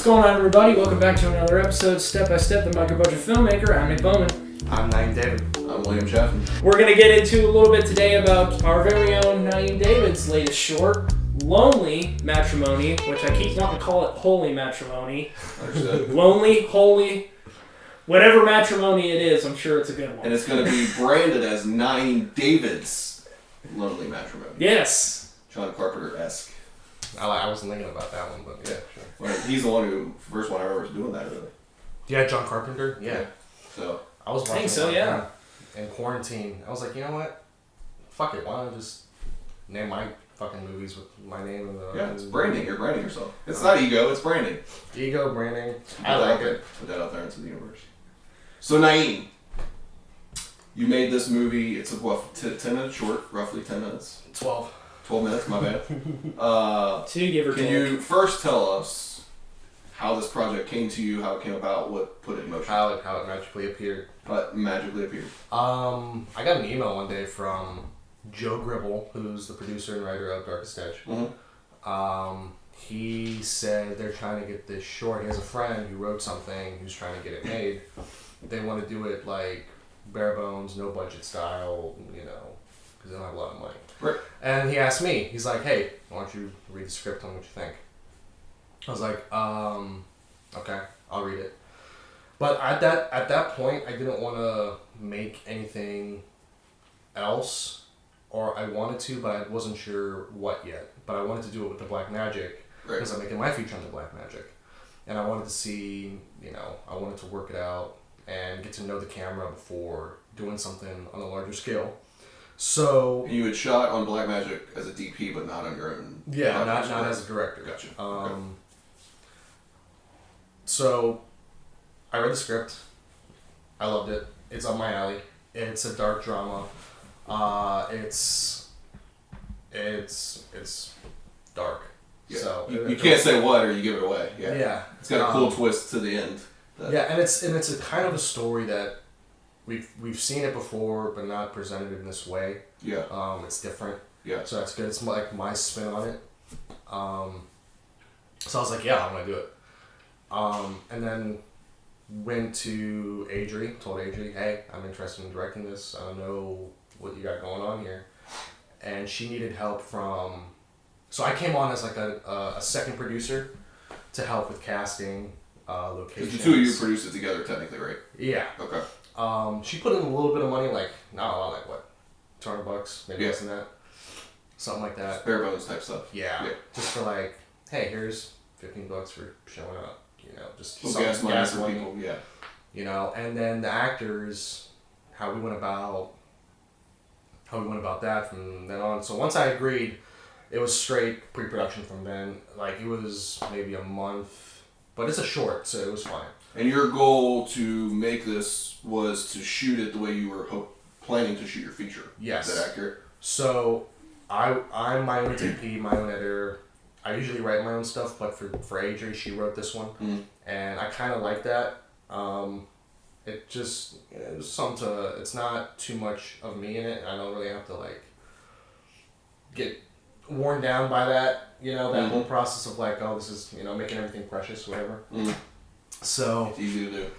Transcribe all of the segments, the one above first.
going on, everybody? Welcome back to another episode, Step by Step, the Micro-Budget Filmmaker. I'm Nick Bowman. I'm Naim David. I'm Chaffin. We're going to get into a little bit today about our very own Naim David's latest short, Lonely Matrimony, which I keep wanting to call it Holy Matrimony. Lonely, holy, whatever matrimony it is, I'm sure it's a good one. And it's going to be branded as Naim David's Lonely Matrimony. Yes. John Carpenter-esque. I wasn't thinking about that one, but yeah, sure. Well, he's the first one I remember doing that, really. Yeah, John Carpenter? Yeah. So I was watching yeah. In quarantine. I was like, you know what? Fuck it. Why don't I just name my fucking movies with my name in the... Yeah, it's branding. You're branding yourself. It's not ego, it's branding. Ego, branding. I like it. Put that out there into the universe. So, Naim, you made this movie. It's a 10-minute short, roughly 10 minutes. 12 minutes, my bad. So you give her Can you first tell us how this project came to you, how it came about, what put it in motion? How it magically appeared. I got an email one day from Joe Gribble, who's the producer and writer of Darkest Edge. Mm-hmm. He said they're trying to get this short. He has a friend who wrote something who's trying to get it made. They want to do it like bare bones, no budget style, because they don't have a lot of money. Right. And he asked me, he's like, hey, why don't you read the script, tell me what you think? I was like, okay, I'll read it. But at that point, I didn't want to make anything else, or I wanted to, but I wasn't sure what yet. But I wanted to do it with the Black Magic, because I'm making my feature on the Black Magic. And I wanted to see, I wanted to work it out and get to know the camera before doing something on a larger scale. So you had shot on Black Magic as a DP, but not on your own. Yeah, not as a director. Gotcha. Okay. So I read the script. I loved it. It's up my alley. It's a dark drama. It's dark. Yeah. So you can't say what or you give it away. Yeah. Yeah. It's got a cool twist to the end. And it's a kind of a story that we've seen it before, but not presented in this way. Yeah. It's different. Yeah. So that's good. It's like my spin on it. So I was like, yeah, I want to do it. And then went to Adri, told Adri, hey, I'm interested in directing this. I don't know what you got going on here. And she needed help so I came on as like a second producer to help with casting, locations. Because the two of you produced it together technically, right? Yeah. Okay. She put in a little bit of money, like, not a lot, like what, $200, maybe less than that? Something like that. Just bare bones type stuff. Yeah. Just for like, hey, here's $15 for showing up. Just some gas money for people. Yeah. And then the actors, how we went about that from then on. So once I agreed, it was straight pre-production from then. Like, it was maybe a month, but it's a short, so it was fine. And your goal to make this was to shoot it the way you were planning to shoot your feature. Yes. Is that accurate? So I'm my own DP, my own editor. I usually write my own stuff, but for Adri, she wrote this one. Mm-hmm. And I kind of like that. It just, it was something it's not too much of me in it. I don't really have to like get worn down by that, that whole process of like, oh, this is, making everything precious, whatever. Mm-hmm. So it's easy to do.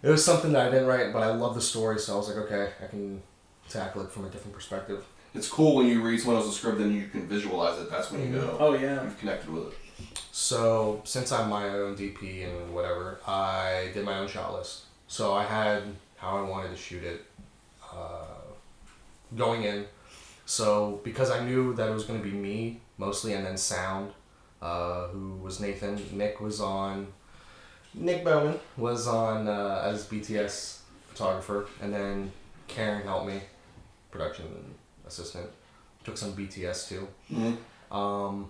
It was something that I didn't write, but I love the story, so I was like, okay, I can tackle it from a different perspective. It's cool when you read someone else's script and you can visualize it. That's when you know. Oh, yeah. You've connected with it. So, since I'm my own DP and whatever, I did my own shot list. So I had how I wanted to shoot it going in. So, because I knew that it was going to be me, mostly, and then sound, who was Nathan. Nick Bowman was on as BTS photographer, and then Karen helped me, production assistant. Took some BTS too. Mm-hmm.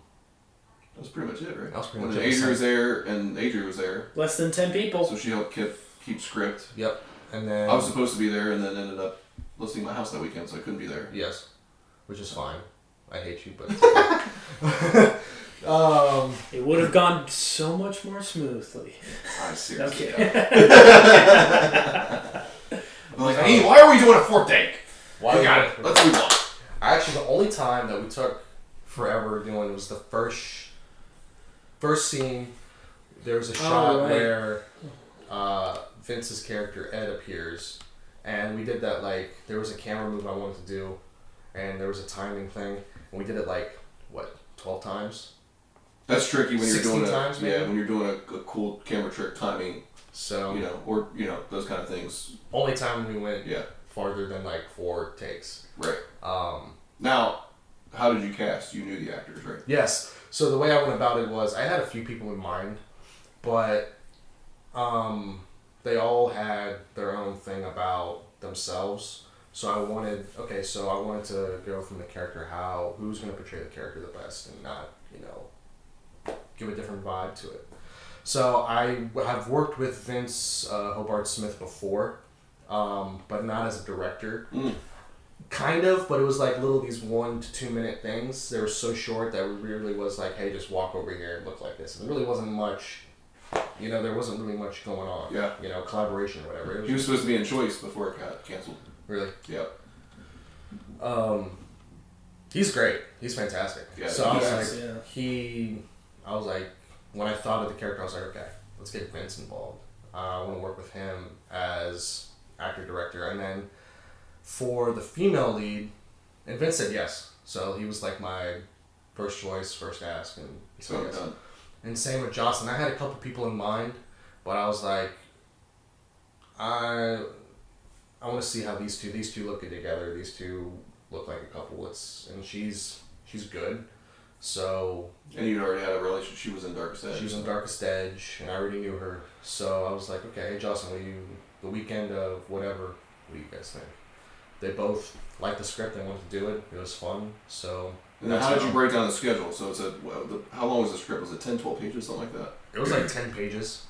That's pretty much it, right? That was pretty much it. Adri was there. Less than 10 people. So she helped keep script. Yep. And then I was supposed to be there, and then ended up listing my house that weekend, so I couldn't be there. Yes, which is fine. I hate you, but it's okay. It would have gone so much more smoothly. I seriously. Okay. I'm like, hey, why are we doing a fourth take? Why we got it. Let's move on. Actually, the only time that we took forever doing was the first scene. there was a shot where Vince's character Ed appears, and we did that like there was a camera move I wanted to do, and there was a timing thing, and we did it like 12 times. That's tricky when you're doing times, when you're doing a cool camera trick timing. So or those kind of things. Only time we went farther than like 4 takes. Right. Now, how did you cast? You knew the actors, right? Yes. So the way I went about it was I had a few people in mind, but they all had their own thing about themselves. So I wanted to go from the character who's going to portray the character the best and not, give a different vibe to it. So I have worked with Vince Hobart Smith before, but not as a director. Kind of, but it was like these 1 to 2 minute things. They were so short that it really was like, hey, just walk over here and look like this. And there really wasn't much, there wasn't really much going on. Yeah. Collaboration or whatever. He was supposed to be in Choice before it got canceled. Really? Yep. He's great. He's fantastic. Yeah, so I was like, when I thought of the character, I was like, okay, let's get Vince involved. I want to work with him as actor-director. And then for the female lead, and Vince said yes. So he was like my first choice, first ask, and he said yes. And same with Jocelyn. I had a couple people in mind, but I was like, I want to see how these two look good together. These two look like a couple. And she's good. So. And you'd already had a relationship. She was in Darkest Edge. She was in Darkest Edge, and I already knew her. So I was like, okay, hey Jocelyn, the weekend of whatever, what do you guys think? They both liked the script. They wanted to do it. It was fun. So. And then how did you break down the schedule? So it's how long was the script? Was it 10, 12 pages, something like that? It was like 10 pages,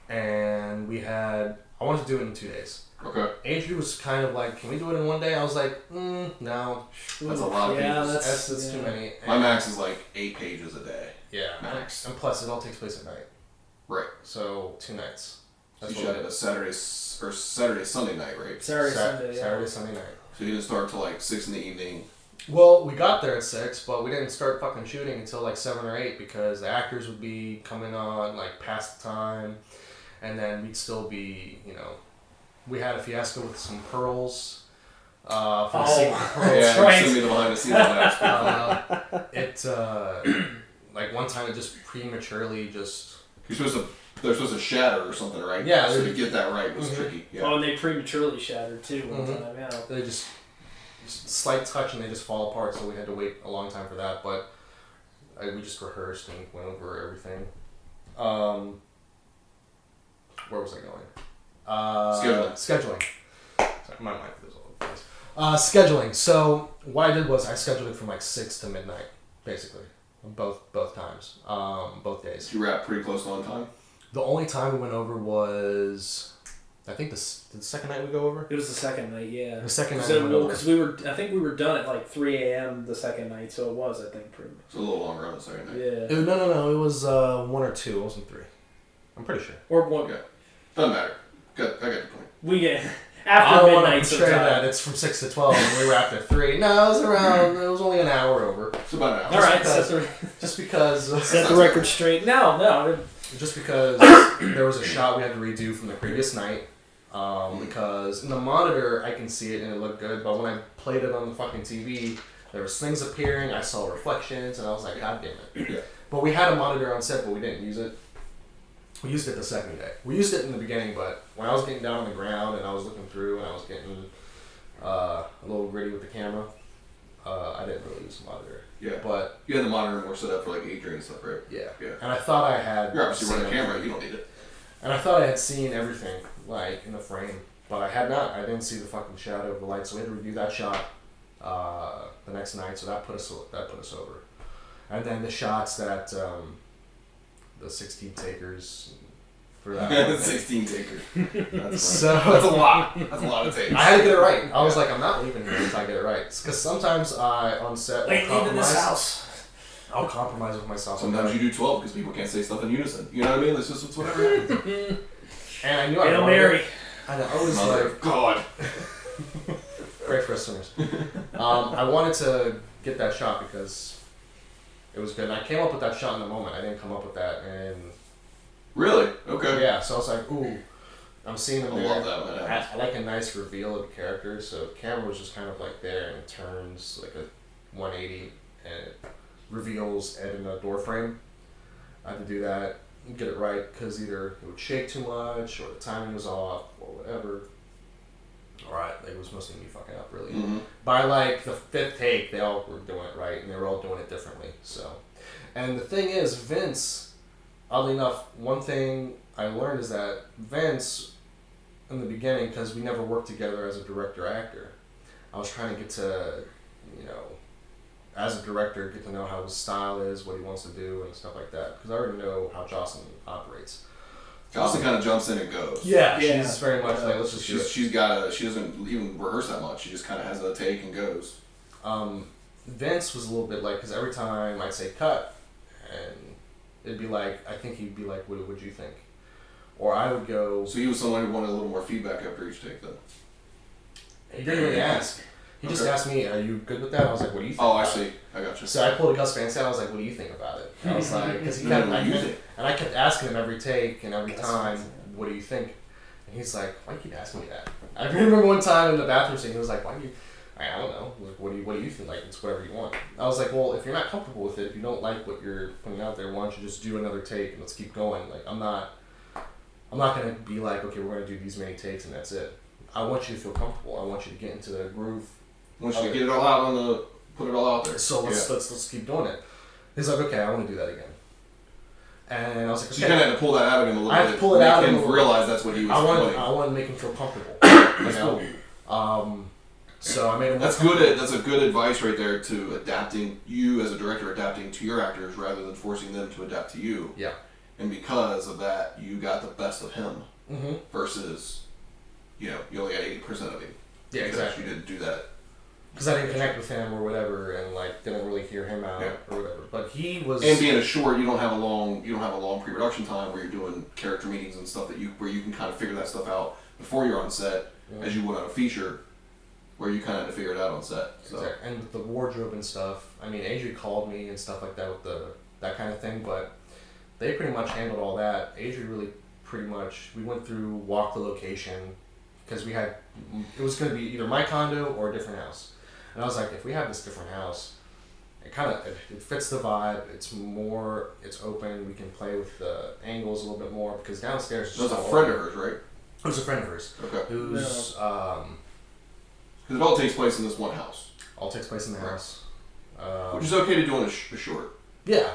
and I wanted to do it in 2 days. Okay. Andrew was kind of like, can we do it in 1 day? I was like, no. That's a lot of pages. That's too many. My max is like 8 pages a day. Yeah. Max. And plus, it all takes place at night. Right. So 2 nights. That's so you had a Saturday, Sunday night, right? Saturday, Sunday night. So you didn't start till like 6 in the evening? Well, we got there at 6, but we didn't start fucking shooting until like 7 or 8 because the actors would be coming on like past the time, and then we'd still be, we had a fiasco with some pearls. For the scene with pearls. Yeah, right. Send me the behind the scenes on that. Like one time it just prematurely They're supposed to shatter or something, right? Yeah. So to get that right was tricky. Yeah. Oh, and they prematurely shattered too one time, yeah. They just slight touch and they just fall apart, so we had to wait a long time for that, but we just rehearsed and went over everything. Where was I going? Scheduling. Sorry, my mind goes all over the place. Scheduling. So what I did was I scheduled it from like 6 to midnight, basically. Both times. Both days. Did you wrap pretty close to on time? The only time we went over was, I think the second night we go over? It was the second night, yeah. The second night we went over. Because I think we were done at like 3 a.m. the second night, so it was, I think, pretty much. It's a little longer on the second night. Yeah. No, it was 1 or 2, it wasn't 3. I'm pretty sure. Or 1. Okay. Doesn't matter. I got your point. We get, after midnight sometime. That. It's from 6 to 12 and we wrapped at 3. No, it was only an hour over. It's about an hour. Alright, just because... Set the record straight. No. Just because there was a shot we had to redo from the previous night. Because in the monitor I can see it and it looked good, but when I played it on the fucking TV, there was things appearing, I saw reflections, and I was like, God damn it. Yeah. But we had a monitor on set, but we didn't use it. We used it the second day. We used it in the beginning, but when I was getting down on the ground and I was looking through and I was getting a little gritty with the camera, I didn't really use the monitor. Yeah. But you had the monitor more set up for like Adrian and stuff, right? Yeah. Yeah. And I thought I had... You're obviously running a camera, you don't need it. And I thought I had seen everything, like, in the frame. But I had not. I didn't see the fucking shadow of the light, so we had to review that shot the next night, so that put us over. And then the shots that the 16 takers for that. 16 takers. That's a lot. That's a lot of takes. I had to get it right. I was like, I'm not leaving here until I get it right. Because sometimes on set, leaving this house. I'll compromise with myself. Sometimes you do 12 because people can't say stuff in unison. You know what I mean? It's just it's whatever happens. And I knew Hail Mary. I was Mother like, of God. Pray for us sinners. I wanted to get that shot because it was good. And I came up with that shot in the moment. I didn't come up with that in Really? Okay. Yeah, so I was like, ooh, I'm seeing him I there. love that when that happens. I like a nice reveal of the character, so the camera was just kind of like there, and it turns like a 180, and it reveals Ed in a door frame. I had to do that and get it right, because either it would shake too much, or the timing was off, or whatever. Alright, it was mostly me fucking up, really. Mm-hmm. By like the 5th take, they all were doing it right, and they were all doing it differently. So, and the thing is, Vince, oddly enough, one thing I learned is that Vince, in the beginning, because we never worked together as a director-actor, I was trying to get to, as a director, get to know how his style is, what he wants to do, and stuff like that. Because I already know how Jocelyn operates. Jocelyn kind of jumps in and goes. Yeah, she's very much like, let's just do it. She doesn't even rehearse that much. She just kind of has a take and goes. Vince was a little bit like, because every time I'd say cut, and it'd be like, I think he'd be like, what would you think? Or I would go... So he was someone who wanted a little more feedback after each take, then? He didn't really ask. He just asked me, are you good with that? I was like, what do you think Oh, I see. I got you. So I pulled a Gus Van Sant. I was like, what do you think about it? I was like, because he kept, and I kept asking him every take and every time, what do you think? And he's like, why do you keep asking me that? I remember one time in the bathroom scene, he was like, why do you, I don't know, like, what do you think? Like, it's whatever you want. I was like, well, if you're not comfortable with it, if you don't like what you're putting out there, why don't you just do another take and let's keep going? Like, I'm not going to be like, okay, we're going to do these many takes and that's it. I want you to feel comfortable. I want you to get into the groove. I want you to get it all out put it all out there. So let's keep doing it. He's like, okay, I want to do that again. And I was like, okay. So you kind of had to pull that out of him a little bit. I had to pull it out of him. Make him realize that's what he was doing. I want to make him feel comfortable. That's cool. So I made him. That's good. That's a good advice right there to adapting you as a director, adapting to your actors rather than forcing them to adapt to you. Yeah. And because of that, you got the best of him versus, you only got 80% of him. Yeah, exactly. You didn't do that. Because I didn't connect with him or whatever, and like didn't really hear him out or whatever. But he was. And being a short, you don't have a long pre-production time where you're doing character meetings and stuff where you can kind of figure that stuff out before you're on set, as you would on a feature, where you kind of had to figure it out on set. So. Exactly. And with the wardrobe and stuff, I mean, Adri called me and stuff like that with that kind of thing, but they pretty much handled all that. Adri really pretty much, we went through, walked the location, because it was going to be either my condo or a different house. And I was like, if we have this different house, it fits the vibe. It's open. We can play with the angles a little bit more, because downstairs. It was a friend of hers, right? It was a friend of hers. Okay. Who's because it all takes place in this one house. All takes place in the house. Which is okay to do on a short. Yeah.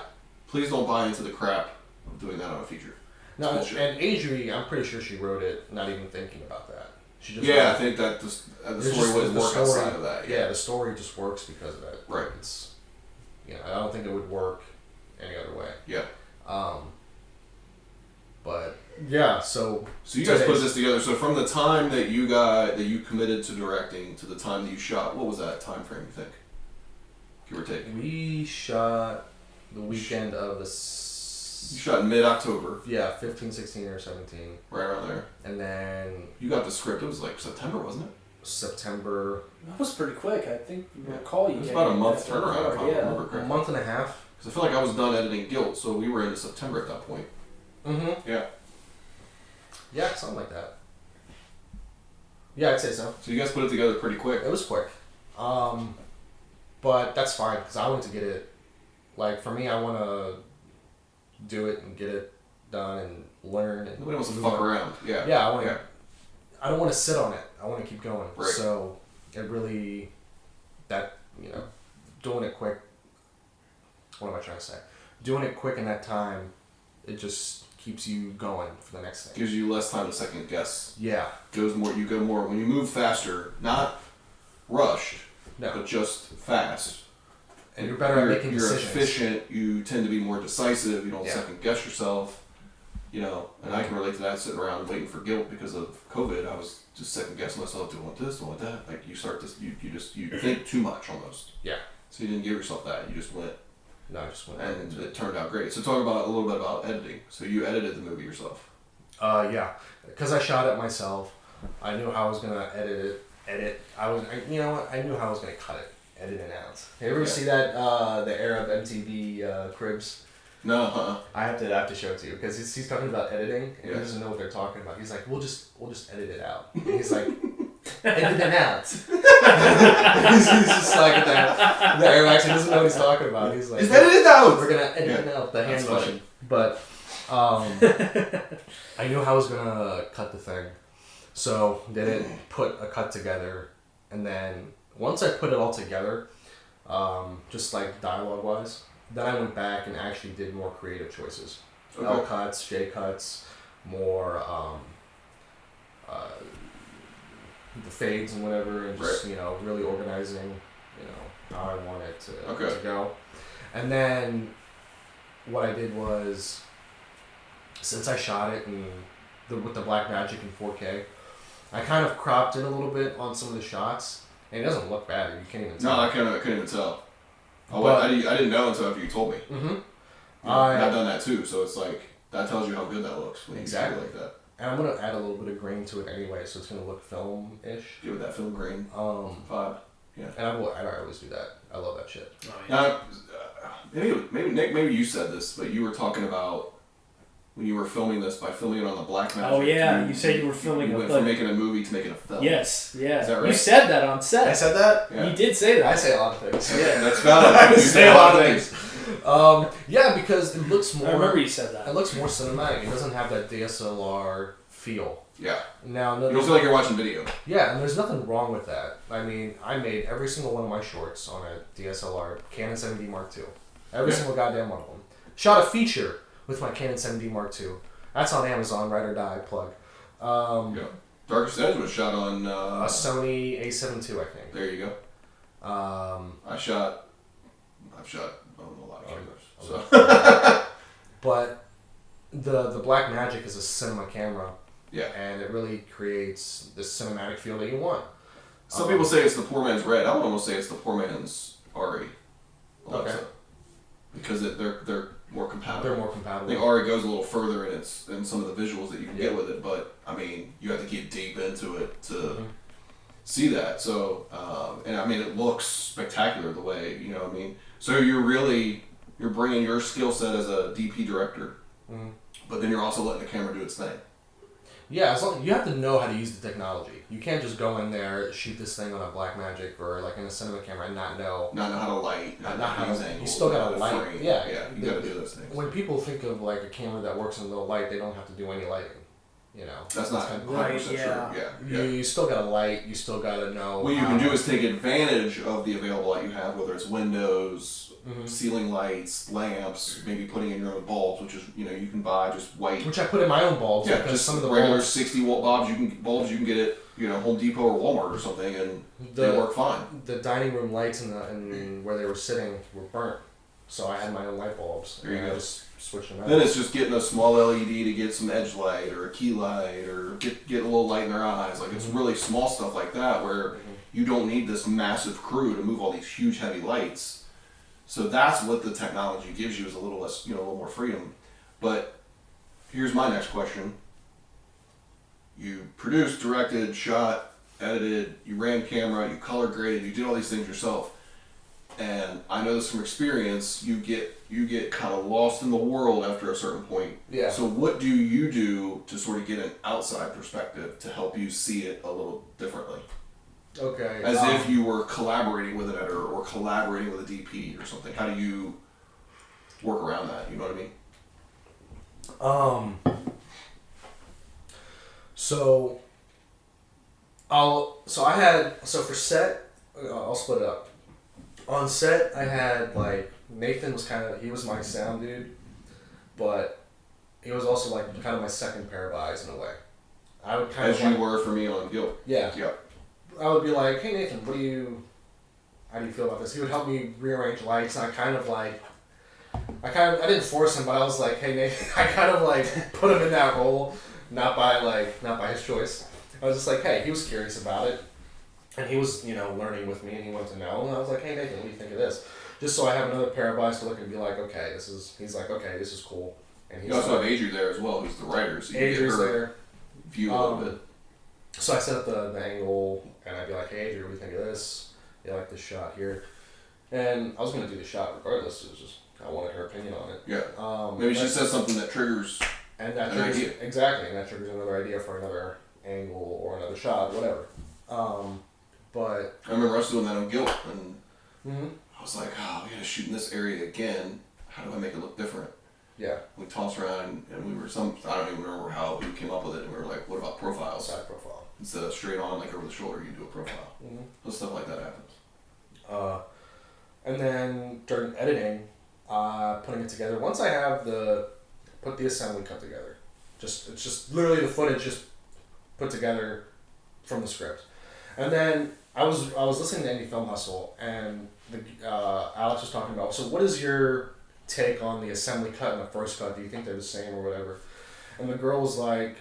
Please don't buy into the crap of doing that on a feature. No, and Adri, I'm pretty sure she wrote it not even thinking about that. She just I think that the story wouldn't work outside of that. Yeah, the story just works because of that. Right. It's, I don't think it would work any other way. Yeah. But yeah, so you guys put this together. So from the time that you committed to directing to the time that you shot, what was that time frame? You think? Give or take. We shot the weekend of the. You shot in mid-October. Yeah, 15, 16, or 17. Right around there. And then... You got the script, it was like September, wasn't it? September... That was pretty quick. I think you recall you. It was about a month turnaround, if I remember correctly. A month and a half. Because I feel like I was done editing Guilt, so we were into September at that point. Mm-hmm. Yeah. Yeah, something like that. Yeah, I'd say so. So you guys put it together pretty quick. It was quick. But that's fine, because I want to get it... Like, for me, I want to do it and get it done and learn. And nobody wants to fuck around. Yeah. Yeah, I don't want to sit on it. I want to keep going. Right. So it really, doing it quick. What am I trying to say? Doing it quick in that time, it just keeps you going for the next thing. Gives you less time to second guess. Yeah. You go more. When you move faster, not rushed, but just fast. And you're better at making decisions. You're efficient. You tend to be more decisive. You don't second guess yourself. And I can relate to that, sitting around waiting for Guilt because of COVID. I was just second guessing myself. Do I want this? Do I want that? Like you start this, you think too much almost. Yeah. So you didn't give yourself that. You just went. No, I just went. And it turned out great. So talk about a little bit about editing. So you edited the movie yourself. Yeah, because I shot it myself. I knew how I was gonna edit. You know what? I knew how I was gonna cut it. Edit it out. You ever see that the Arab MTV Cribs? No, I have to show it to you because he's talking about editing and Yeah. he doesn't know what they're talking about. He's like, we'll just edit it out. And he's like, edit it out. he's just like the Arab accent doesn't know what he's talking about. He's like, just edit it out. We're gonna edit it out. The hand motion, but I knew how I was gonna cut the thing, so didn't put a cut together, and then once I put it all together, just like dialogue wise. Then I went back and actually did more creative choices. Okay. L cuts, J cuts, more the fades and whatever, and just really organizing, how I want it to go. And then what I did was, since I shot it with the Blackmagic in 4K, I kind of cropped in a little bit on some of the shots, and it doesn't look bad. You can't even tell. No, I couldn't even tell. I didn't know until after you told me. Mm-hmm. I've done that too, so it's like that tells you how good that looks when you see it like that. And I'm gonna add a little bit of grain to it anyway, so it's gonna look film-ish. Yeah, with that film grain vibe. Yeah. And I always do that. I love that shit. Oh, yeah. Now, maybe Nick, maybe you said this, but you were talking about when you were filming this by filming it on the Blackmagic. Oh yeah, you said you were filming. You went from making a movie to making a film. Yes, yeah. Is that right? You said that on set. I said that? Yeah. You did say that. I say a lot of things. Yeah, that's valid. I say a lot of things. Yeah, because it looks more. I remember you said that. It looks more cinematic. It doesn't have that DSLR feel. Yeah. Now, you don't feel like you're watching video. Yeah, and there's nothing wrong with that. I mean, I made every single one of my shorts on a DSLR Canon 7D Mark II. Every single goddamn one of them. Shot a feature with my Canon 7D Mark II. That's on Amazon, Ride or Die, plug. Yeah. Darkest Edge was shot on... a Sony A7 II, I think. There you go. I've shot a lot of cameras. So. But the Blackmagic is a cinema camera. Yeah. And it really creates the cinematic feel that you want. Some people say it's the poor man's Red. I would almost say it's the poor man's Ari. Okay. Because they're more compatible. They're more compatible. I think Ari goes a little further in some of the visuals that you can get with it, but I mean, you have to get deep into it to see that. So, and I mean, it looks spectacular the way, I mean. So you're bringing your skill set as a DP director, but then you're also letting the camera do its thing. Yeah, as long you have to know how to use the technology. You can't just go in there, shoot this thing on a Blackmagic or like in a cinema camera and not know how to light, not how to use angles. You still gotta light. Frame. Yeah, you gotta do those things. When people think of like a camera that works in low light, they don't have to do any lighting. That's not 100% true. Yeah. You still gotta light. You still gotta know. What you can do is take advantage of the available light you have, whether it's windows, ceiling lights, lamps, maybe putting in your own bulbs, which is you can buy just white. Which I put in my own bulbs. Yeah, because just some of the regular bulbs, 60-watt bulbs you can get at Home Depot or Walmart or something, and they work fine. The dining room lights and where they were sitting were burnt, so I had my own light bulbs. There you go. I just switched them out. Then it's just getting a small LED to get some edge light or a key light or get a little light in their eyes. Like it's really small stuff like that where you don't need this massive crew to move all these huge heavy lights. So that's what the technology gives you, is a little less, a little more freedom. But here's my next question. You produced, directed, shot, edited, you ran camera, you color graded, you did all these things yourself. And I know this from experience, you get kind of lost in the world after a certain point. Yeah. So what do you do to sort of get an outside perspective to help you see it a little differently? Okay. As if you were collaborating with an editor or collaborating with a DP or something. How do you work around that? You know what I mean? So for set, I'll split it up. On set, I had Nathan he was my sound dude, but he was also kind of my second pair of eyes in a way. I would kind as of you were for me on Guild. Yeah. Yep. I would be like, hey Nathan, how do you feel about this? He would help me rearrange lights, and I didn't force him, but I was like, hey Nathan, I kind of put him in that role, not by his choice. I was just like, hey, he was curious about it, and he was learning with me, and he wanted to know, and I was like, hey Nathan, what do you think of this? Just so I have another pair of eyes to look and be like, okay, he's like, okay, this is cool. And he's you also have Adri there as well, who's the writer, so you Adri's get her there. view a little bit. So I set up the angle, and I'd be like, hey, Adri, what do you think of this? You like this shot here? And I was going to do the shot regardless. It was just I wanted her opinion on it. Yeah. Maybe she says something that triggers and that an triggers, idea. Exactly, and that triggers another idea for another angle or another shot, whatever. But I remember us doing that on Guilt, and mm-hmm. I was like, oh, we gotta shoot in this area again. How do I make it look different? Yeah. We tossed around, and we were I don't even remember how we came up with it, and we were like, what about profiles? Side profile. Instead of straight on, like over the shoulder, you do a profile. Mm-hmm. So stuff like that happens. And then during editing, putting it together, once I have put the assembly cut together, it's just literally the footage just put together from the script. And then I was listening to Indie Film Hustle, and Alex was talking about, so what is your take on the assembly cut and the first cut? Do you think they're the same or whatever? And the girl was like,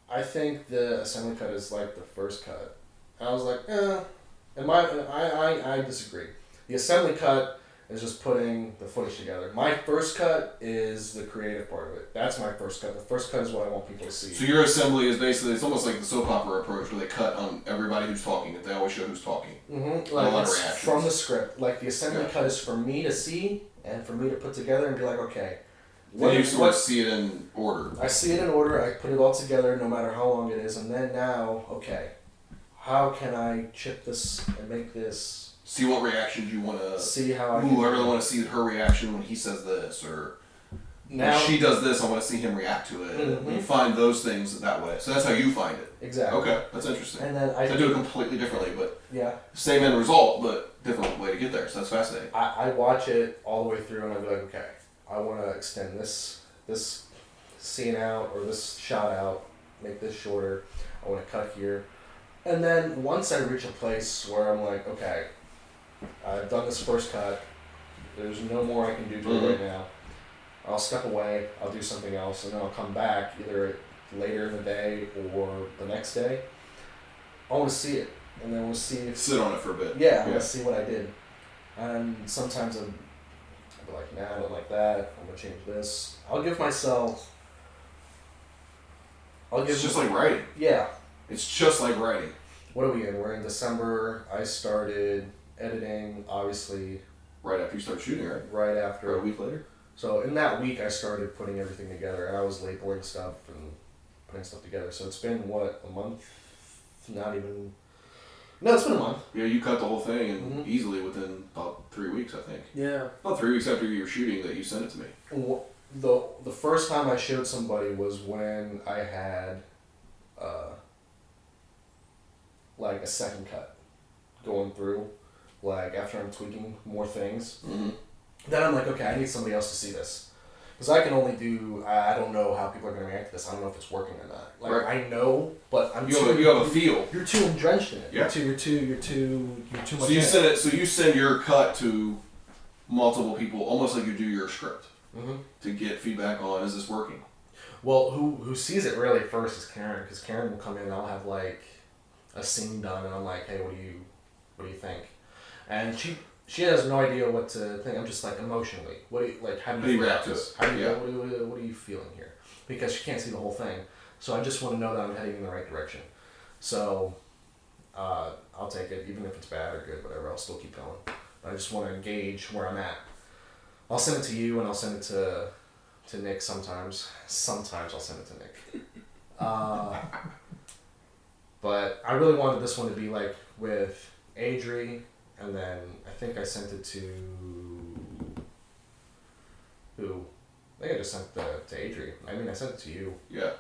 I think the assembly cut is like the first cut. And I was like, and I disagree. The assembly cut is just putting the footage together. My first cut is the creative part of it. That's my first cut. The first cut is what I want people to see. So your assembly is basically, it's almost like the soap opera approach where they cut on everybody who's talking. They always show who's talking. Mm-hmm. A lot of Like it's reactions. from the script. Like the assembly cut is for me to see and for me to put together and be like, okay. Then you sort of see it in order. I see it in order. I put it all together, no matter how long it is, and then now, okay, how can I chip this and make this? See what reactions you want to. See how I. Ooh, I really want to see her reaction when he says this, or now when she does this. I want to see him react to it. Mm-hmm. You find those things that way. So that's how you find it. Exactly. Okay, that's interesting. And then I do it completely differently, but yeah, same end result, but different way to get there. So that's fascinating. I watch it all the way through, and I be like, okay, I want to extend this scene out or this shot out, make this shorter. I want to cut here, and then once I reach a place where I'm like, okay, I've done this first cut. There's no more I can do to it right now. I'll step away. I'll do something else, and then I'll come back either later in the day or the next day. I want to see it, and then we'll see if Sit on it for a bit. yeah, I want to see what I did. And sometimes I'll be like, nah, I don't like that. I'm gonna change this. I'll give myself. It's just like writing. Yeah. It's just like writing. What are we in? We're in December. I started editing, obviously. Right after you start shooting, right? Right Or after. a week later? So in that week, I started putting everything together, and I was labeling stuff and putting stuff together. So it's been what, a month? Not even. No, it's been a month. Yeah, you cut the whole thing and Mm-hmm. easily within about 3 weeks, I think. Yeah. About 3 weeks after you were shooting that you sent it to me. The first time I showed somebody was when I had like a second cut going through, like after I'm tweaking more things. Mm-hmm. Then I'm like, okay, I need somebody else to see this. Because I can only do, I don't know how people are going to react to this. I don't know if it's working or not. Like, Right. I know, but I'm You have a feel. You're too drenched in it. Yeah. You're too much So you in send it. So you send your cut to multiple people, almost like you do your script, Mm-hmm. to get feedback on, is this working? Well, who sees it really first is Karen, because Karen will come in and I'll have like a scene done, and I'm like, hey, what do you think? And she has no idea what to think. I'm just like, emotionally, how do you react to it? How do you, what are you feeling here? Because she can't see the whole thing, so I just want to know that I'm heading in the right direction. So I'll take it, even if it's bad or good, whatever. I'll still keep going. But I just want to gauge where I'm at. I'll send it to you, and I'll send it to Nick sometimes. Sometimes I'll send it to Nick. But I really wanted this one to be like with Adri, and then I think I sent it to who? I think I just sent it to Adri. I mean, I sent it to you. Yeah.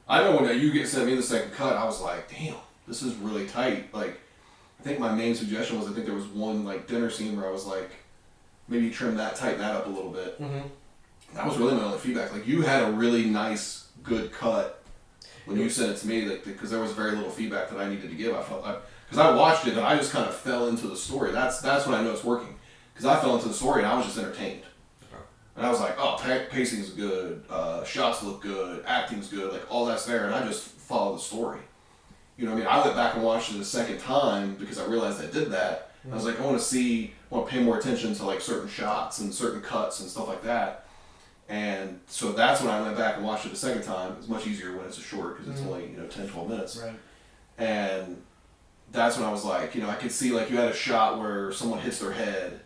I know when you sent me the second cut, I was like, damn, this is really tight. Like, I think my main suggestion was, I think there was one like dinner scene where I was like, maybe trim that, tighten that up a little bit. Mm-hmm. That was really my only feedback. Like, you had a really nice, good cut when you sent it to me, because there was very little feedback that I needed to give. I felt because I watched it and I just kind of fell into the story. That's when I know it's working, because I fell into the story and I was just entertained. Okay. And I was like, oh, pacing's good, shots look good, acting's good, like all that's there, and I just followed the story. You know what I mean? I went back and watched it a second time because I realized I did that. Mm-hmm. I was like, I want to pay more attention to like certain shots and certain cuts and stuff like that. And so that's when I went back and watched it a second time. It's much easier when it's a short, because it's only 10, 12 minutes. Right. And that's when I was like, I could see like you had a shot where someone hits their head,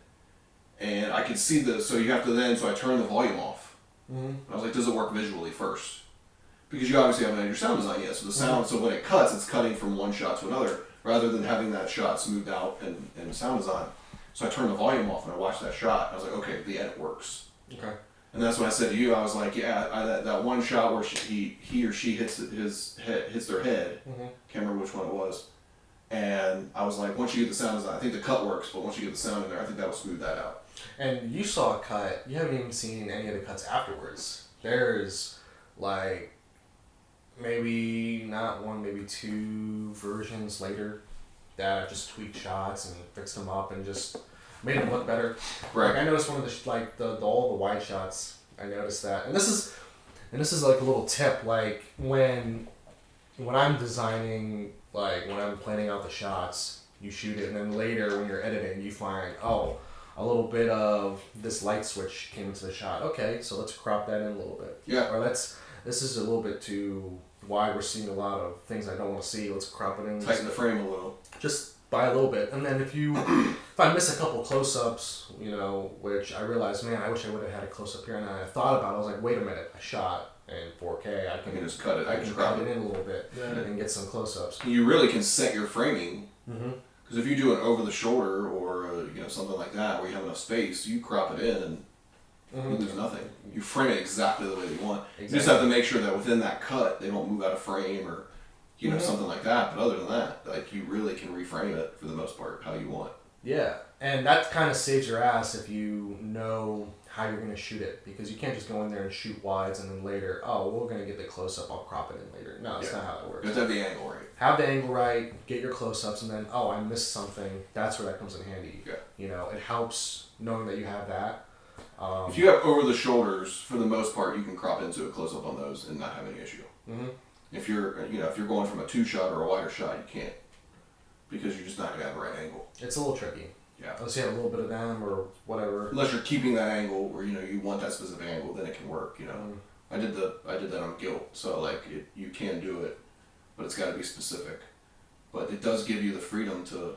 And I could see so you have to so I turned the volume off. Mm-hmm. I was like, does it work visually first? Because you obviously haven't had your sound design yet, so the sound, so when it cuts, it's cutting from one shot to another, rather than having that shot smoothed out in sound design. So I turned the volume off and I watched that shot. I was like, okay, the edit works. Okay. And that's when I said to you, I was like, yeah, that one shot where he or she hits their head. Mm-hmm. Can't remember which one it was. And I was like, once you get the sound design, I think the cut works, but once you get the sound in there, I think that will smooth that out. And you saw a cut. You haven't even seen any of the cuts afterwards. There's like maybe not one, maybe two versions later that I just tweaked shots and fixed them up and just made them look better. Right. Like I noticed one of the all the wide shots. I noticed that, and this is like a little tip. Like when I'm designing, like when I'm planning out the shots, you shoot it, and then later when you're editing, you find a little bit of this light switch came into the shot. Okay, so let's crop that in a little bit. Yeah. Or this is a little bit too wide. We're seeing a lot of things I don't want to see. Let's crop it in. Tighten the frame a little. Just by a little bit. And then if I miss a couple close-ups, which I realized, man, I wish I would have had a close-up here. And I thought about it. I was like, wait a minute, I shot in 4K. I can just cut it. I can cut it in a little bit and get some close-ups. You really can set your framing. Mm-hmm. Because if you do an over the shoulder or something like that where you have enough space, you crop it in and you lose nothing. You frame it exactly the way you want. Exactly. You just have to make sure that within that cut they don't move out of frame or something like that. But other than that, like you really can reframe it for the most part how you want. Yeah, and that kind of saves your ass if you know how you're going to shoot it, because you can't just go in there and shoot wides and then later, we're going to get the close-up, I'll crop it in later. No, that's not how it works. You have to have the angle right. Have the angle right, get your close-ups, and then, I missed something. That's where that comes in handy. Yeah. It helps knowing that you have that. If you have over the shoulders, for the most part, you can crop into a close-up on those and not have any issue. Mm-hmm. If you're going from a 2-shot or a wider shot, you can't, because you're just not going to have the right angle. It's a little tricky. Yeah. Unless you have a little bit of them or whatever. Unless you're keeping that angle where you want that specific angle, then it can work. I did that on Guilt, so like you can do it, but it's got to be specific. But it does give you the freedom to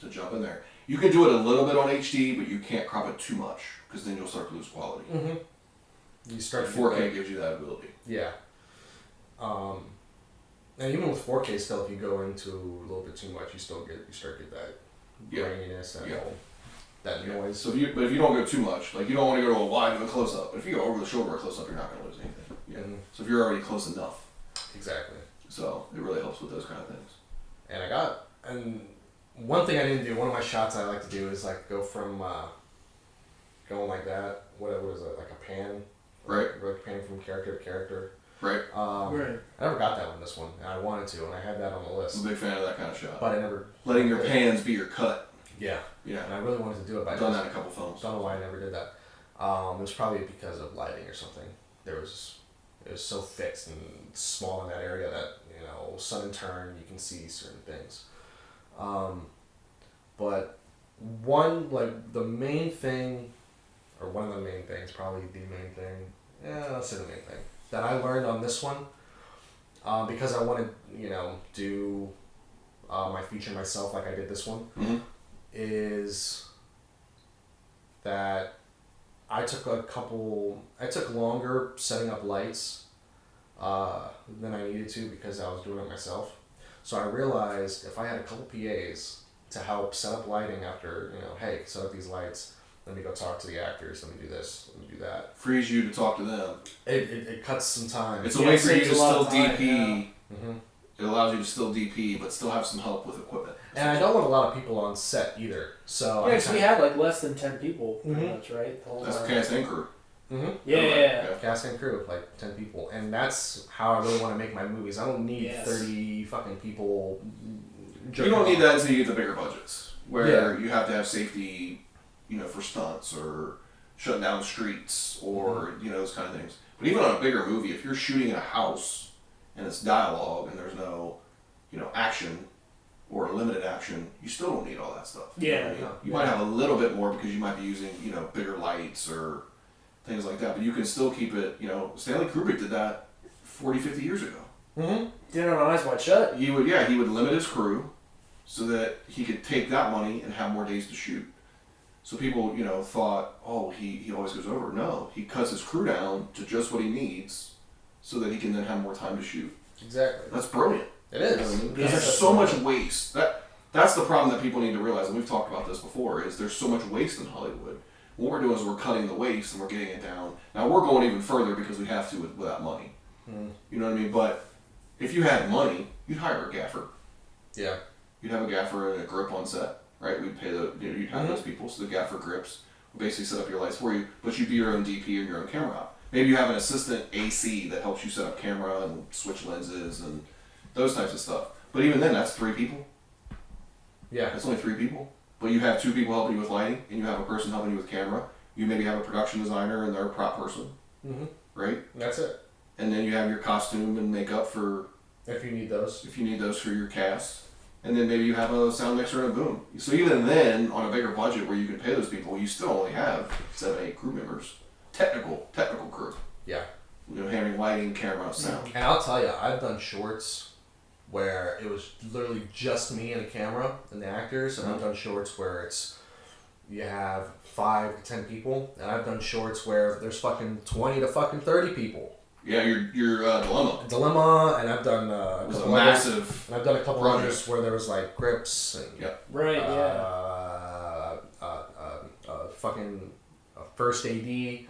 jump in there. You can do it a little bit on HD, but you can't crop it too much because then you'll start to lose quality. Mm-hmm. You start 4K gives you that ability. Yeah. And even with 4K still, if you go into a little bit too much, you start get that graininess and that noise. So if you don't go too much, like you don't want to go to a wide of a close up, but if you go over the shoulder or close up, you're not going to lose anything. Yeah. Mm-hmm. So if you're already close enough. Exactly. So it really helps with those kind of things. And one thing I didn't do, one of my shots I like to do is like go from going like that. What is it, like a pan? Right. Like pan from character to character. Right. Right. I never got that one this one, and I wanted to, and I had that on the list. I'm a big fan of that kind of shot. But I never... Letting your pans be your cut. Yeah. Yeah. And I really wanted to do it, but I've done that in a couple films. Don't know why I never did that. It was probably because of lighting or something. It was so fixed and small in that area that, sudden turn, you can see certain things. But one of the main things, probably the main thing, let's say the main thing, that I learned on this one, because I wanted, do my feature myself like I did this one, is that I took longer setting up lights than I needed to because I was doing it myself. So I realized if I had a couple PAs to help set up lighting after, hey, set up these lights, let me go talk to the actors, let me do this, let me do that. Frees you to talk to them. It cuts some time. It's a way for you to still DP. Yeah. Mm-hmm. It allows you to still DP, but still have some help with equipment. And I don't want a lot of people on set either. So we had like less than 10 people, pretty much, right? That's cast and crew. Mm-hmm. Yeah. Cast and crew, like 10 people. And that's how I really want to make my movies. I don't need 30 fucking people. You don't need that until you get the bigger budgets, where you have to have safety, for stunts or shutting down streets or, those kind of things. But even on a bigger movie, if you're shooting in a house and it's dialogue and there's no, action or limited action, you still don't need all that stuff. Yeah. You might have a little bit more because you might be using, bigger lights or things like that, but you can still keep it, Stanley Kubrick did that 40, 50 years ago. Mm-hmm. Did it on Eyes Wide Shut. He would limit his crew so that he could take that money and have more days to shoot. So people, thought, oh, he always goes over. No, he cuts his crew down to just what he needs so that he can then have more time to shoot. Exactly. That's brilliant. It is. Because there's so much waste. That's the problem that people need to realize, and we've talked about this before, is there's so much waste in Hollywood. What we're doing is we're cutting the waste and we're getting it down. Now we're going even further because we have to without money. You know what I mean? But if you had money, you'd hire a gaffer. Yeah. You'd have a gaffer and a grip on set, right? We'd pay you'd have those people, so the gaffer grips would basically set up your lights for you, but you'd be your own DP and your own camera op. Maybe you have an assistant AC that helps you set up camera and switch lenses and those types of stuff. But even then, that's 3 people. Yeah. That's only 3 people. But you have 2 people helping you with lighting, and you have a person helping you with camera. You maybe have a production designer and their prop person, right? That's it. And then you have your costume and makeup for... If you need those. If you need those for your cast. And then maybe you have a sound mixer and a boom. So even then, on a bigger budget where you can pay those people, you still only have 7, 8 crew members. Technical crew. Yeah. Handling lighting, camera, sound. And I'll tell you, I've done shorts where it was literally just me and a camera and the actors, and I've done shorts where you have 5 to 10 people, and I've done shorts where there's fucking 20 to fucking 30 people. Yeah, your Dilemma, and I've done it was a massive. And I've done a couple project. others where there was like grips and Right. fucking first AD,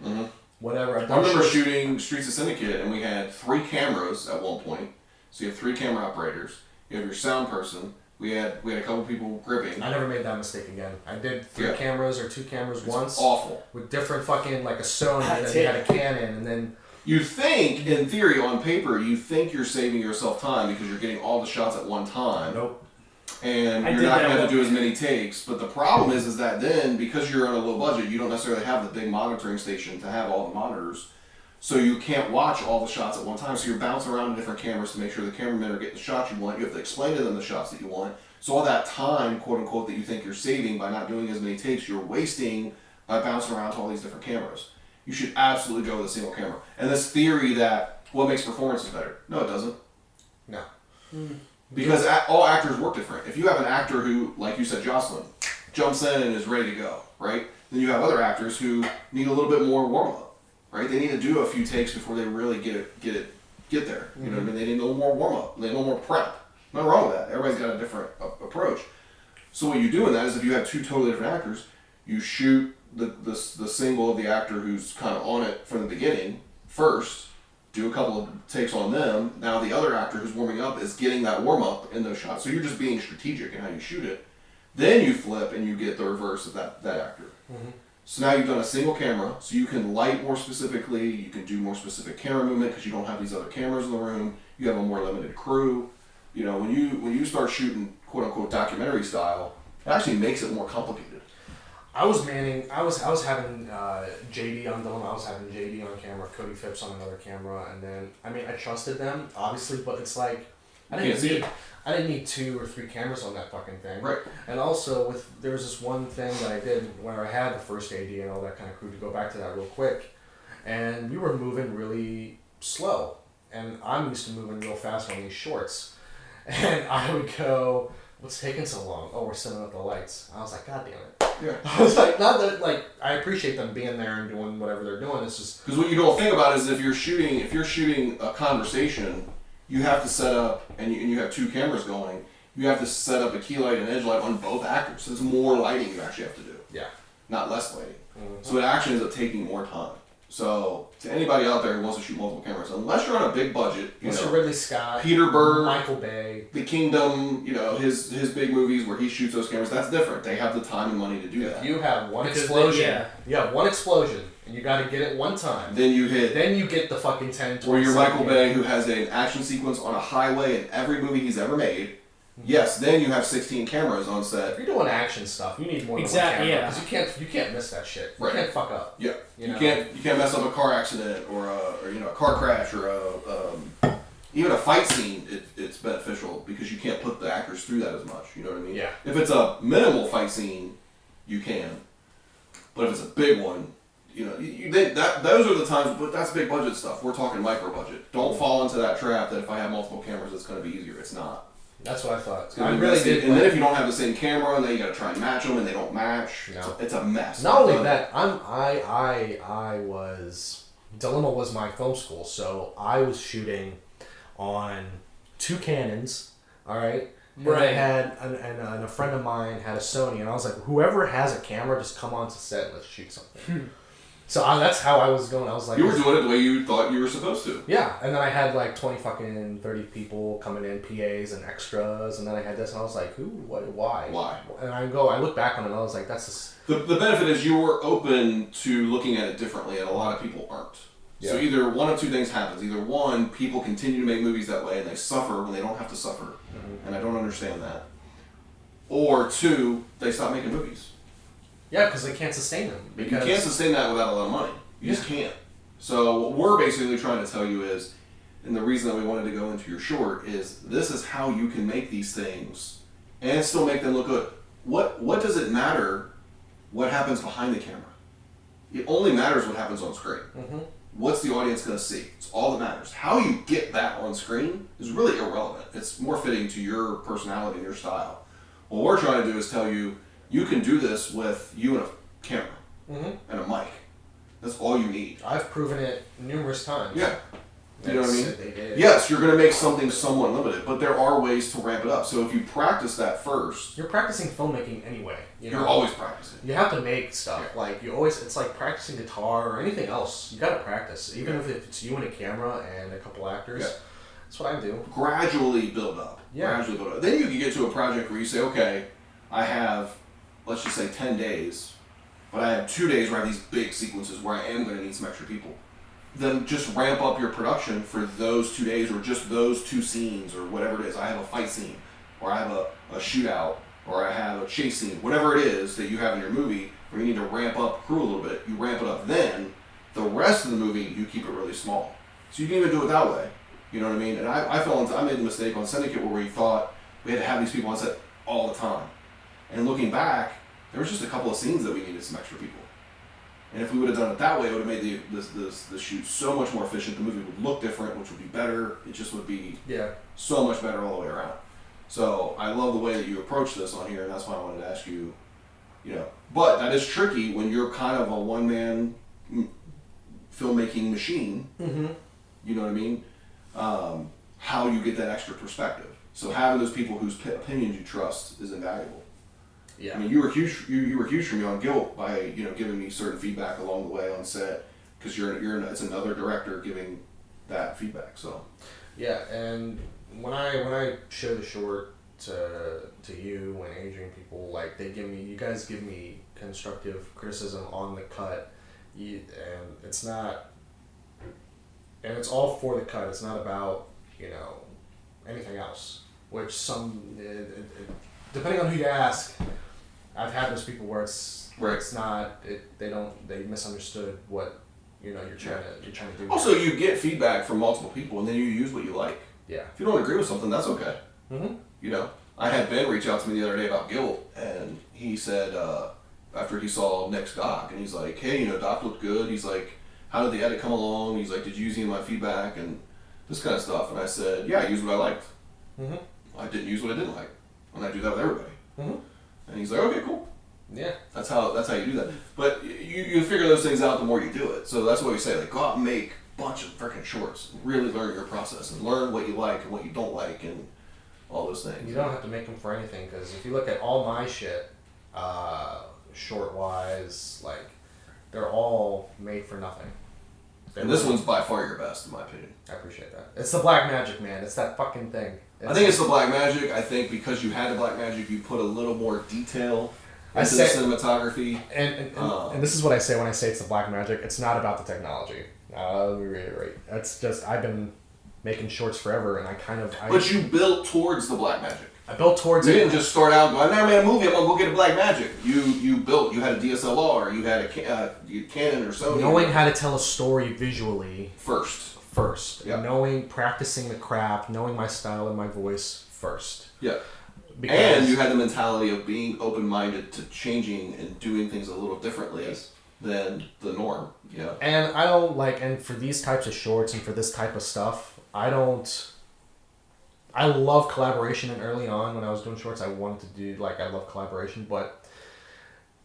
whatever. I remember shooting Streets of Syndicate, and we had 3 cameras at one point. So you have 3 camera operators. You have your sound person. We had a couple people gripping. I never made that mistake again. I did 3 cameras or 2 cameras once. Awful. With different fucking, like a Sony, and then you had a Canon, and then... You think, in theory, on paper, you think you're saving yourself time because you're getting all the shots at one time. Nope. And you're not going to have to do as many takes. But the problem is that then, because you're on a low budget, you don't necessarily have the big monitoring station to have all the monitors. So you can't watch all the shots at one time. So you're bouncing around to different cameras to make sure the cameramen are getting the shots you want. You have to explain to them the shots that you want. So all that time, quote unquote, that you think you're saving by not doing as many takes, you're wasting by bouncing around to all these different cameras. You should absolutely go with a single camera. And this theory that what makes performances better. No, it doesn't. No. Because all actors work different. If you have an actor who, like you said, Jocelyn, jumps in and is ready to go, right? Then you have other actors who need a little bit more warm-up, right? They need to do a few takes before they really get there. You know what I mean? They need a little more warm-up. They need a little more prep. Nothing wrong with that. Everybody's got a different approach. So what you do in that is if you have 2 totally different actors, you shoot the single of the actor who's kind of on it from the beginning first, do a couple of takes on them. Now the other actor who's warming up is getting that warm up in those shots. So you're just being strategic in how you shoot it. Then you flip and you get the reverse of that actor. So now you've done a single camera, so you can light more specifically, you can do more specific camera movement because you don't have these other cameras in the room. You have a more limited crew. You know, when you start shooting quote unquote documentary style, it actually makes it more complicated. I was having JD on Dilemma, I was having JD on camera, Cody Phipps on another camera, and then, I trusted them, obviously, but it's like, I didn't need 2 or 3 cameras on that fucking thing. Right. And also, there was this one thing that I did where I had the first AD and all that kind of crew, to go back to that real quick, and we were moving really slow, and I'm used to moving real fast on these shorts, and I would go, what's taking so long? Oh, we're setting up the lights. I was like, God damn it. Yeah. I was like, not that, like, I appreciate them being there and doing whatever they're doing. It's just... Because what you don't think about is if you're shooting a conversation, you have to set up, and you have 2 cameras going, you have to set up a key light and edge light on both actors. So there's more lighting you actually have to do. Yeah. Not less lighting. So it actually ends up taking more time. So to anybody out there who wants to shoot multiple cameras, unless you're on a big budget, Mr. Ridley Scott, Peter Berg, Michael Bay, The Kingdom, his big movies where he shoots those cameras, that's different. They have the time and money to do that. If you have one explosion, and you got to get it one time. Then you get the fucking 10, 20. Or you're Michael Bay, who has an action sequence on a highway in every movie he's ever made. Yes, then you have 16 cameras on set. If you're doing action stuff, you need more than one camera, because you can't miss that shit. You can't fuck up. Yeah, you can't mess up a car accident or a car crash or even a fight scene. It's beneficial because you can't put the actors through that as much. You know what I mean? Yeah. If it's a minimal fight scene, you can, but if it's a big one, those are the times. But that's big budget stuff. We're talking micro budget. Don't fall into that trap that if I have multiple cameras, it's going to be easier. It's not. That's what I thought. I really did. And then if you don't have the same camera, and then you got to try and match them, and they don't match. No. It's a mess. Not only that, Dilemma was my film school, so I was shooting on 2 Canons. All right. Right. I had and a friend of mine had a Sony, and I was like, whoever has a camera, just come on to set and let's shoot something. So that's how I was going. I was like, you were doing it the way you thought you were supposed to. Yeah, and then I had like 30 people coming in, PAs and extras, and then I had this, and I was like, who, what, why? Why? And I look back on it, and I was like, that's just... The benefit is you were open to looking at it differently, and a lot of people aren't. Yeah. So either one of two things happens. Either one, people continue to make movies that way, and they suffer when they don't have to suffer, and I don't understand that. Or two, they stop making movies. Yeah, because they can't sustain them. Because you can't sustain that without a lot of money. You just can't. So what we're basically trying to tell you is, and the reason that we wanted to go into your short is, this is how you can make these things and still make them look good. What does it matter what happens behind the camera? It only matters what happens on screen. Mm-hmm. What's the audience going to see? It's all that matters. How you get that on screen is really irrelevant. It's more fitting to your personality and your style. What we're trying to do is tell you, you can do this with you and a camera and a mic. That's all you need. I've proven it numerous times. Yeah. You know what I mean? Yes, you're going to make something somewhat limited, but there are ways to ramp it up. So if you practice that first... You're practicing filmmaking anyway. You're always practicing. You have to make stuff. Yeah. Like, it's like practicing guitar or anything else. You got to practice. Even if it's you and a camera and a couple actors. Yeah. That's what I do. Gradually build up. Yeah. Gradually build up. Then you can get to a project where you say, okay, I have... let's just say 10 days, but I have 2 days where I have these big sequences where I am going to need some extra people. Then just ramp up your production for those 2 days or just those 2 scenes or whatever it is. I have a fight scene, or I have a shootout, or I have a chase scene. Whatever it is that you have in your movie where you need to ramp up crew a little bit, you ramp it up then. The rest of the movie, you keep it really small. So you can even do it that way. You know what I mean? And I made the mistake on Syndicate where we thought we had to have these people on set all the time. And looking back, there was just a couple of scenes that we needed some extra people. And if we would have done it that way, it would have made the shoot so much more efficient. The movie would look different, which would be better. It just would be so much better all the way around. So I love the way that you approach this on here, and that's why I wanted to ask you, But that is tricky when you're kind of a one-man filmmaking machine. Mm-hmm. You know what I mean? How you get that extra perspective. So having those people whose opinions you trust is invaluable. Yeah. I mean, you were huge. You were huge for me on Guilt by giving me certain feedback along the way on set, because it's another director giving that feedback. So. Yeah, and when I show the short to you and Adrian, people like you guys give me constructive criticism on the cut, and it's not, and it's all for the cut. It's not about anything else. Which depending on who you ask, I've had those people where they misunderstood what you're trying to do. Also, you get feedback from multiple people, and then you use what you like. Yeah. If you don't agree with something, that's okay. Mm-hmm. I had Ben reach out to me the other day about Guilt, and he said after he saw Nick's doc, and he's like, "Hey, doc looked good." He's like, "How did the edit come along?" He's like, "Did you use any of my feedback and this kind of stuff?" And I said, "Yeah, I used what I liked. Mm-hmm. I didn't use what I didn't like, and I do that with everybody." Mm-hmm. And he's like, "Okay, cool." Yeah. That's how you do that. But you figure those things out the more you do it. So that's what we say, like, go out and make a bunch of freaking shorts. Really learn your process and learn what you like and what you don't like and all those things. You don't have to make them for anything, because if you look at all my shit, short-wise, like, they're all made for nothing. And this one's by far your best, in my opinion. I appreciate that. It's the black magic, man. It's that fucking thing. I think it's the black magic. I think because you had the black magic, you put a little more detail into the cinematography. And this is what I say when I say it's the black magic. It's not about the technology. Let me reiterate. It's just, I've been making shorts forever, and But you built towards the black magic. I built towards it. You didn't just start out going, "I've never made a movie, I'm going to go get a black magic." You built, you had a DSLR, you had a Canon or Sony. Knowing how to tell a story visually. First. Yep. Practicing the craft, knowing my style and my voice first. Yeah. And you had the mentality of being open-minded to changing and doing things a little differently than the norm. Yeah. And I don't and for these types of shorts and for this type of stuff, I don't I love collaboration, and early on when I was doing shorts, I wanted to do, I love collaboration, but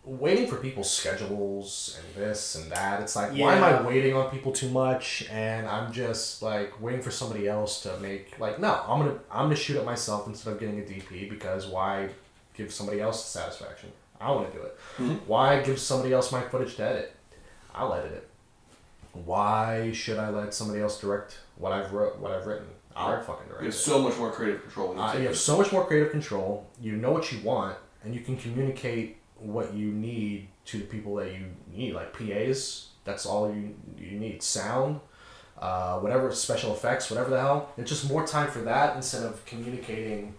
waiting for people's schedules and this and that, it's like, why am I waiting on people too much? And I'm just, waiting for somebody else to make, no, I'm gonna shoot it myself instead of getting a DP, because why give somebody else the satisfaction? I want to do it. Mm-hmm. Why give somebody else my footage to edit? I'll edit it. Why should I let somebody else direct what I've written? I'll fucking direct it. You have so much more creative control. You have so much more creative control. You know what you want, and you can communicate what you need to the people that you need, like PAs. That's all you need. Sound, whatever, special effects, whatever the hell. It's just more time for that instead of communicating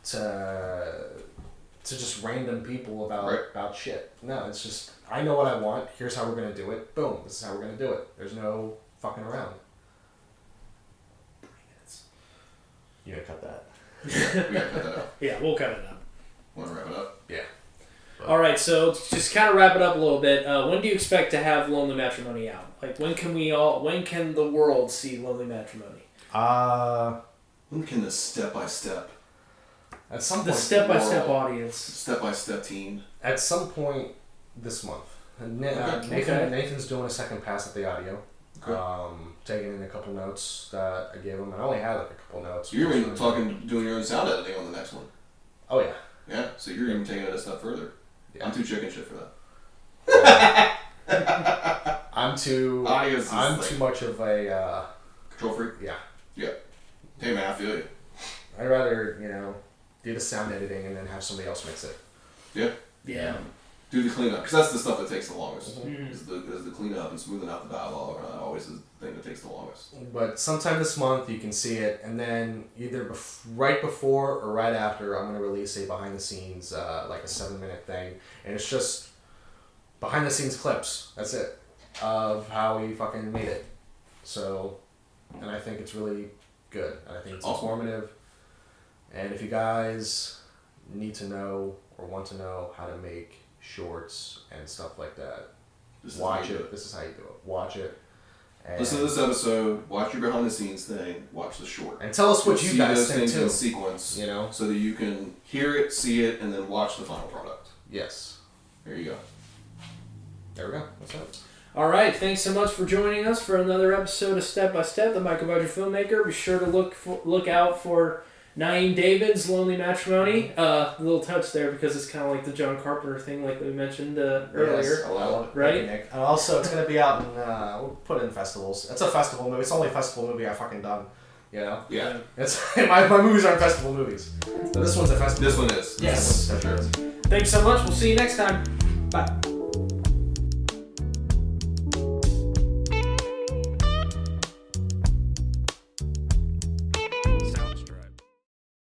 to just random people about shit. No, it's just, I know what I want. Here's how we're gonna do it. Boom. This is how we're gonna do it. There's no fucking around. 3 minutes. You gotta cut that. We gotta cut that out. Yeah, we'll cut it out. Want to wrap it up? Yeah. All right, so just kind of wrap it up a little bit. When do you expect to have Lonely Matrimony out? When can the world see Lonely Matrimony? When can the step-by-step? At some point. The step-by-step audience. Step-by-step teen. At some point this month. Nathan's doing a second pass at the audio. Okay. Taking in a couple notes that I gave him. I only had a couple notes. You're even doing your own sound editing on the next one. Oh yeah. Yeah, so you're even taking it a step further. Yeah. I'm too chicken shit for that. I'm too much of a control freak. Yeah. Yeah. Hey man, I feel you. I'd rather do the sound editing and then have somebody else mix it. Yeah. Yeah. Do the cleanup, because that's the stuff that takes the longest. Mm-hmm. Is the cleanup and smoothing out the dialogue. Always is the thing that takes the longest. But sometime this month you can see it, and then either right before or right after, I'm gonna release a behind the scenes, a 7-minute thing, and it's just behind the scenes clips. That's it, of how we fucking made it. So, and I think it's really good, and I think it's informative. And if you guys need to know or want to know how to make shorts and stuff like that, watch it. This is how you do it. Watch it. And listen to this episode. Watch your behind the scenes thing. Watch the short. And tell us what you guys think too. In sequence, so that you can hear it, see it, and then watch the final product. Yes. There you go. There we go. That's it. All right. Thanks so much for joining us for another episode of Step by Step, the Micro-Budget Filmmaker. Be sure to look out for Naim David's Lonely Matrimony. A little touch there because it's kind of like the John Carpenter thing, like we mentioned earlier. Yes, I love it. Right? Nick. And also, it's going to be out in, we'll put it in festivals. It's a festival movie. It's the only festival movie I've fucking done. Yeah. It's my movies aren't festival movies. But this one's a festival. This one is. Yes. Sure. Thanks so much. We'll see you next time. Bye.